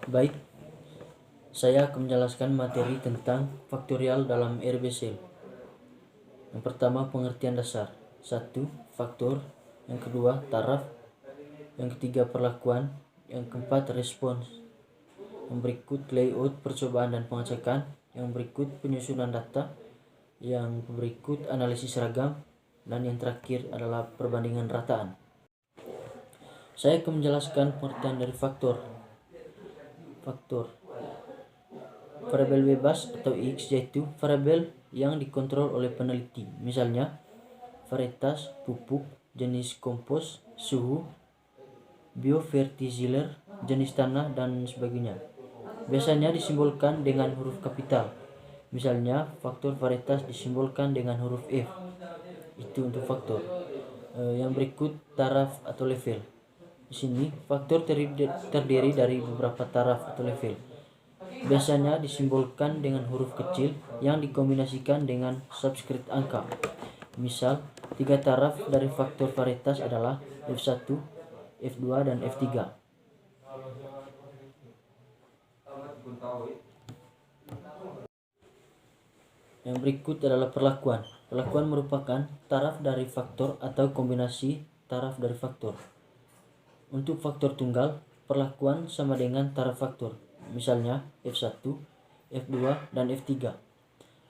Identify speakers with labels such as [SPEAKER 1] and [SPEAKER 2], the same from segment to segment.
[SPEAKER 1] Baik, saya akan menjelaskan materi tentang faktorial dalam RBSL. Yang pertama, pengertian dasar. 1. Faktor. Yang kedua, taraf. Yang ketiga, perlakuan. Yang keempat, respons. Yang berikut, layout, percobaan dan pengecekan. Yang berikut, penyusunan data. Yang berikut, analisis seragam. Dan yang terakhir adalah perbandingan rataan. Saya akan menjelaskan pengertian dari faktor. Variabel bebas atau X yaitu variabel yang dikontrol oleh peneliti. Misalnya, varietas, pupuk, jenis kompos, suhu, biofertilizer, jenis tanah, dan sebagainya. Biasanya disimbolkan dengan huruf kapital. Misalnya, faktor varietas disimbolkan dengan huruf F. Itu untuk faktor. Yang berikut, taraf atau level. Di sini, faktor terdiri dari beberapa taraf atau level. Biasanya disimbolkan dengan huruf kecil yang dikombinasikan dengan subscript angka. Misal, 3 taraf dari faktor varietas adalah F1, F2, dan F3. Yang berikut adalah perlakuan. Perlakuan merupakan taraf dari faktor atau kombinasi taraf dari faktor. Untuk faktor tunggal, perlakuan sama dengan taraf faktor. Misalnya F1, F2, dan F3.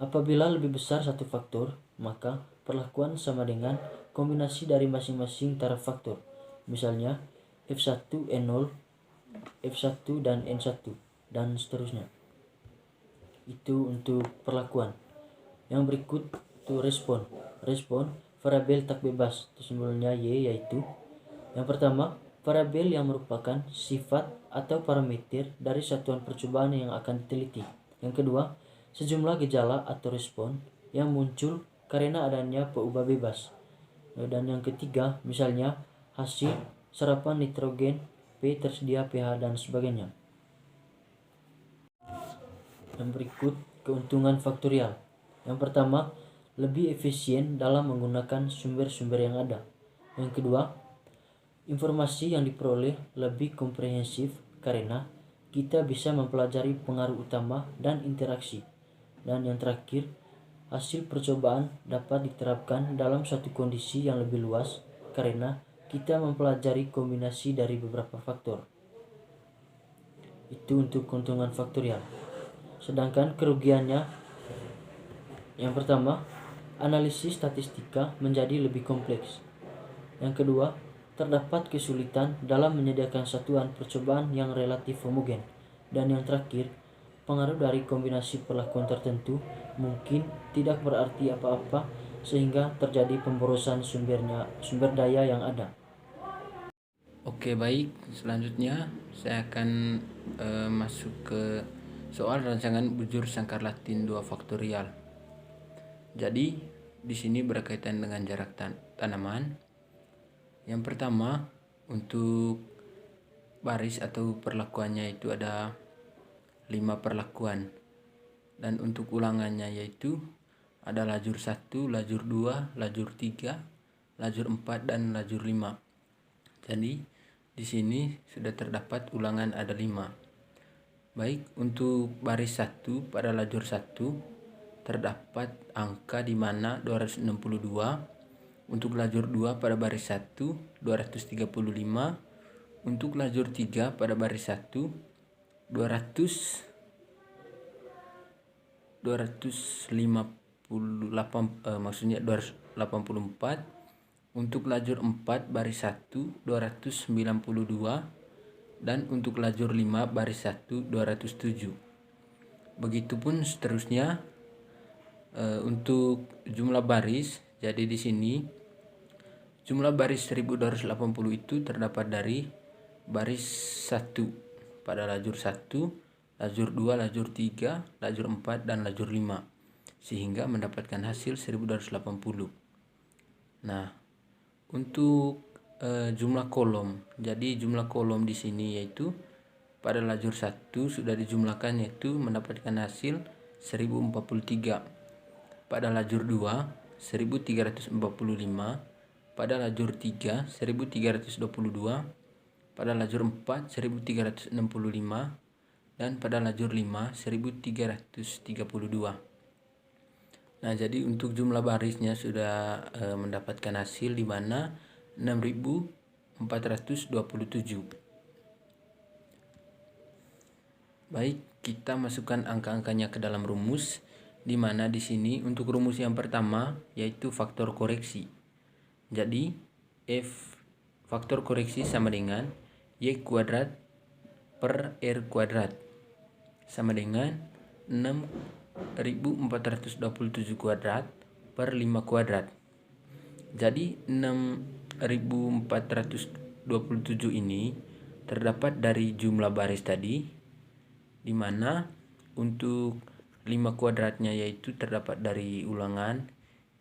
[SPEAKER 1] Apabila lebih besar satu faktor, maka perlakuan sama dengan kombinasi dari masing-masing taraf faktor. Misalnya F1, N0, F1, dan N1, dan seterusnya. Itu untuk perlakuan. Yang berikut itu respon. Respon variabel tak bebas, itu simbolnya Y, yaitu yang pertama, variabel yang merupakan sifat atau parameter dari satuan percobaan yang akan diteliti. Yang kedua, sejumlah gejala atau respon yang muncul karena adanya peubah bebas. Dan yang ketiga, misalnya hasil serapan nitrogen, P tersedia pH, dan sebagainya. Yang berikut, keuntungan faktorial. Yang pertama, lebih efisien dalam menggunakan sumber-sumber yang ada. Yang kedua, informasi yang diperoleh lebih komprehensif karena kita bisa mempelajari pengaruh utama dan interaksi. Dan yang terakhir, hasil percobaan dapat diterapkan dalam suatu kondisi yang lebih luas karena kita mempelajari kombinasi dari beberapa faktor. Itu untuk keuntungan faktorial. Sedangkan kerugiannya, yang pertama, analisis statistika menjadi lebih kompleks. Yang kedua, terdapat kesulitan dalam menyediakan satuan percobaan yang relatif homogen. Dan yang terakhir, pengaruh dari kombinasi perlakuan tertentu mungkin tidak berarti apa-apa sehingga terjadi pemborosan sumber daya yang ada.
[SPEAKER 2] Oke, baik. Selanjutnya saya akan masuk ke soal rancangan bujur sangkar Latin 2 faktorial. Jadi, di sini berkaitan dengan jarak tanaman. Yang pertama, untuk baris atau perlakuannya itu ada 5 perlakuan. Dan untuk ulangannya yaitu ada lajur 1, lajur 2, lajur 3, lajur 4, dan lajur 5. Jadi, di sini sudah terdapat ulangan ada 5. Baik, untuk baris 1 pada lajur 1 terdapat angka di mana 262. Untuk lajur 2 pada baris 1 235. Untuk lajur 3 pada baris 1 maksudnya 284. Untuk lajur 4 baris 1 292. Dan untuk lajur 5 baris 1 207. Begitupun seterusnya untuk jumlah baris. Jadi di sini jumlah baris 1280 itu terdapat dari baris 1 pada lajur 1, lajur 2, lajur 3, lajur 4, dan lajur 5, sehingga mendapatkan hasil 1280. Nah, untuk jumlah kolom. Jadi jumlah kolom di sini yaitu pada lajur 1 sudah dijumlahkan yaitu mendapatkan hasil 1043. Pada lajur 2 1345, pada lajur 3 1322, pada lajur 4 1365, dan pada lajur 5 1332. Nah, jadi untuk jumlah barisnya sudah mendapatkan hasil di mana 6427. Baik, kita masukkan angka-angkanya ke dalam rumus, di mana di sini untuk rumus yang pertama yaitu faktor koreksi. Jadi F faktor koreksi sama dengan Y kuadrat per R kuadrat sama dengan 6427 kuadrat per 5 kuadrat. Jadi 6427 ini terdapat dari jumlah baris tadi, di mana untuk 5 kuadratnya yaitu terdapat dari ulangan,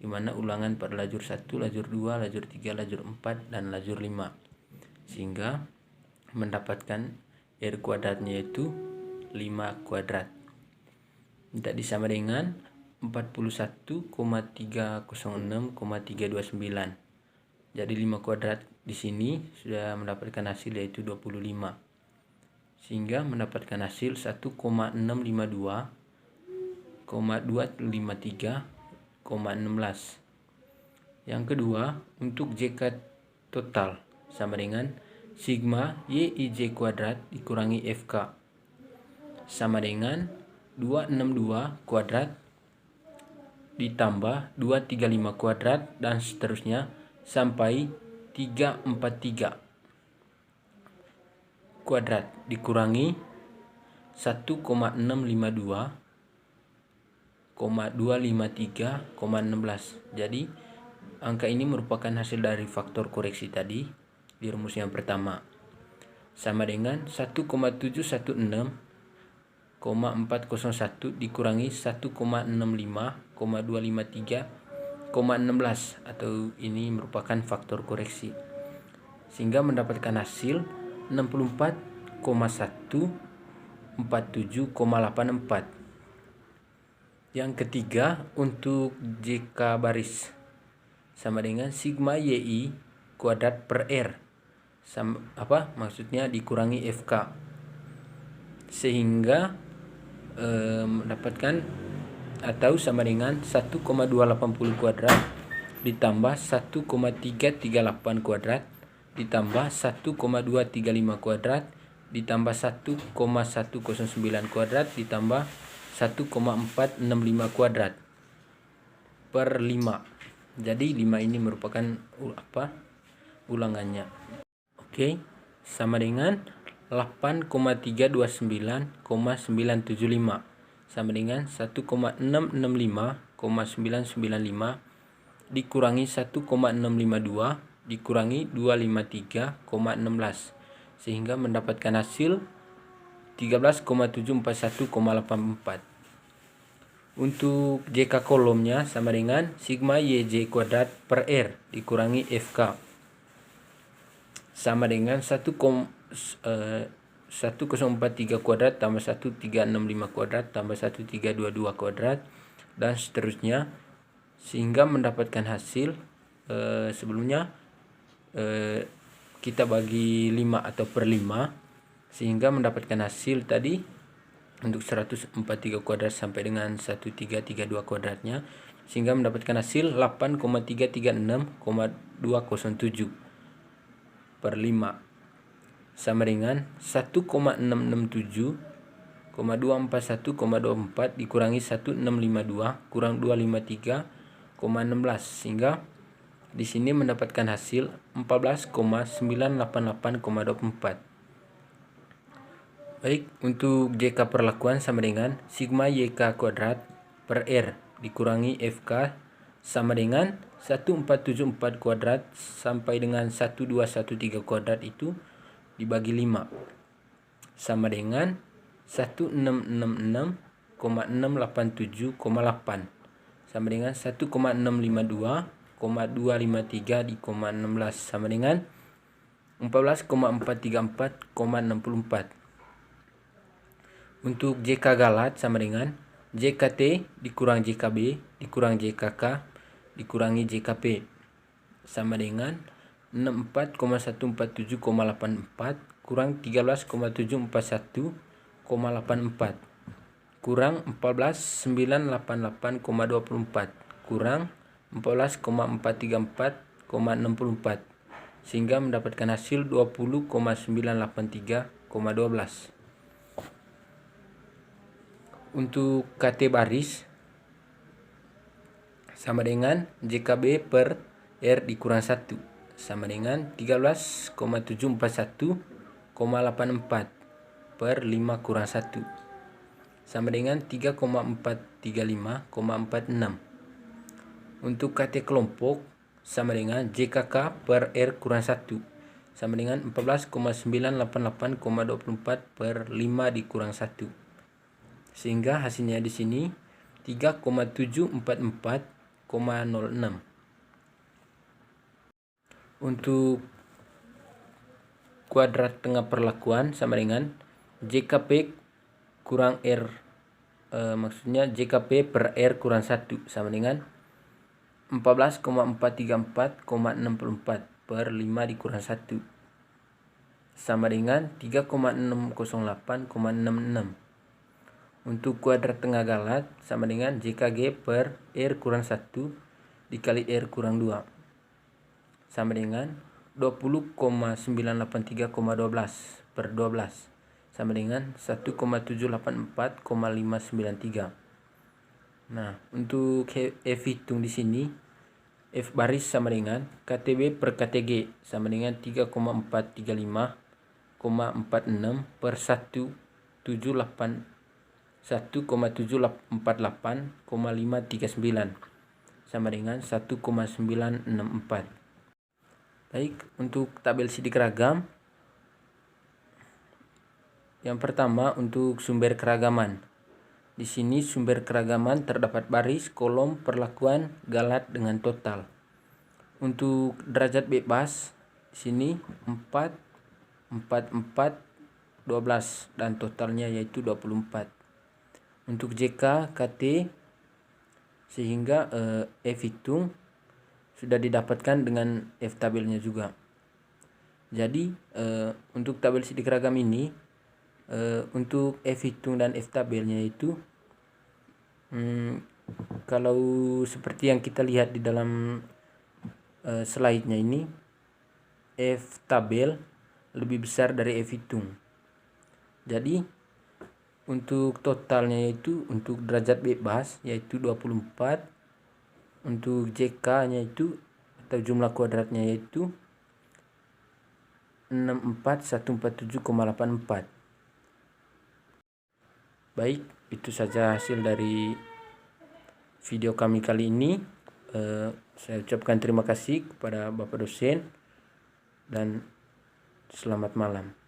[SPEAKER 2] di mana ulangan pada lajur 1, lajur 2, lajur 3, lajur 4, dan lajur 5. Sehingga mendapatkan R kuadratnya yaitu 5 kuadrat. Tidak sama dengan 41,306,329. Jadi 5 kuadrat di sini sudah mendapatkan hasil yaitu 25. Sehingga mendapatkan hasil 1,652,253,16. Yang kedua, untuk JK total sama dengan sigma YIJ kuadrat dikurangi FK sama dengan 262 kuadrat ditambah 235 kuadrat dan seterusnya sampai 343 kuadrat dikurangi 1,652,253,16. Jadi angka ini merupakan hasil dari faktor koreksi tadi di rumus yang pertama, sama dengan 1,716,401 dikurangi 1,65,253,16, atau ini merupakan faktor koreksi, sehingga mendapatkan hasil 64,147,84. Yang ketiga, untuk JK baris sama dengan sigma YI kuadrat per R maksudnya dikurangi FK, sehingga mendapatkan atau sama dengan 1,280 kuadrat ditambah 1,338 kuadrat ditambah 1,235 kuadrat ditambah 1,109 kuadrat ditambah 1,465 kuadrat per 5. Jadi 5 ini merupakan ulangannya. Oke, sama dengan 8,329,975 sama dengan 1,665,995 dikurangi 1,652 dikurangi 253,16, sehingga mendapatkan hasil 13,741,84. Untuk JK kolomnya sama dengan sigma YJ kuadrat per R dikurangi FK sama dengan 1043 kuadrat tambah 1365 kuadrat tambah 1322 kuadrat dan seterusnya, sehingga mendapatkan hasil sebelumnya kita bagi 5 atau per 5, sehingga mendapatkan hasil tadi untuk 143 kuadrat sampai dengan 1332 kuadratnya, sehingga mendapatkan hasil 8,336,207 per 5 sama dengan 1,667,241,24 dikurangi 1652 kurang 253,16, sehingga di sini mendapatkan hasil 14,988,24. Baik, untuk JK perlakuan sama dengan sigma YK kuadrat per R dikurangi FK sama dengan 1474 kuadrat sampai dengan 1213 kuadrat itu dibagi 5 sama dengan 1666,687,8 sama dengan 1,652,253 sama dengan 14,434,64. Untuk JK galat sama dengan JKT dikurang JKB dikurang JKK dikurangi JKP sama dengan 64,147,84 kurang 13,741 kurang 14.988,24 kurang 14,434,64 sehingga mendapatkan hasil 20,983,12. Untuk KT baris sama dengan JKB per R dikurang 1 sama dengan 13,741,84 per 5 kurang 1 sama dengan 3,435,46. Untuk KT kelompok sama dengan JKK per R kurang 1 sama dengan 14,988,24 per 5 dikurang 1. Sehingga hasilnya di sini 3,744,06. Untuk kuadrat tengah perlakuan sama dengan JKP kurang R, maksudnya JKP per R kurang 1 sama dengan 14,434,64 per 5 dikurang 1 sama dengan 3,608,66. Untuk kuadrat tengah galat sama dengan JKG per R kurang 1 dikali R kurang 2 sama dengan 20,983,12 per 12 sama dengan 1,784,593. Nah, untuk F hitung di sini F baris sama dengan KTB per KTG sama dengan 3,435,46 per 1,748,539 sama dengan 1,964. Baik, untuk tabel sidik ragam. Yang pertama untuk sumber keragaman. Di sini sumber keragaman terdapat baris, kolom, perlakuan, galat dengan total. Untuk derajat bebas di sini 4, 4, 4, 12 dan totalnya yaitu 24. Untuk JK, KT sehingga F hitung sudah didapatkan dengan F tabelnya juga. Jadi untuk tabel sidik ragam ini untuk F hitung dan F tabelnya itu kalau seperti yang kita lihat di dalam slide-nya ini, F tabel lebih besar dari F hitung. Jadi untuk totalnya yaitu untuk derajat bebas yaitu 24, untuk JK-nya itu atau jumlah kuadratnya yaitu 64147,84. Baik, itu saja hasil dari video kami kali ini. Saya ucapkan terima kasih kepada Bapak dosen dan selamat malam.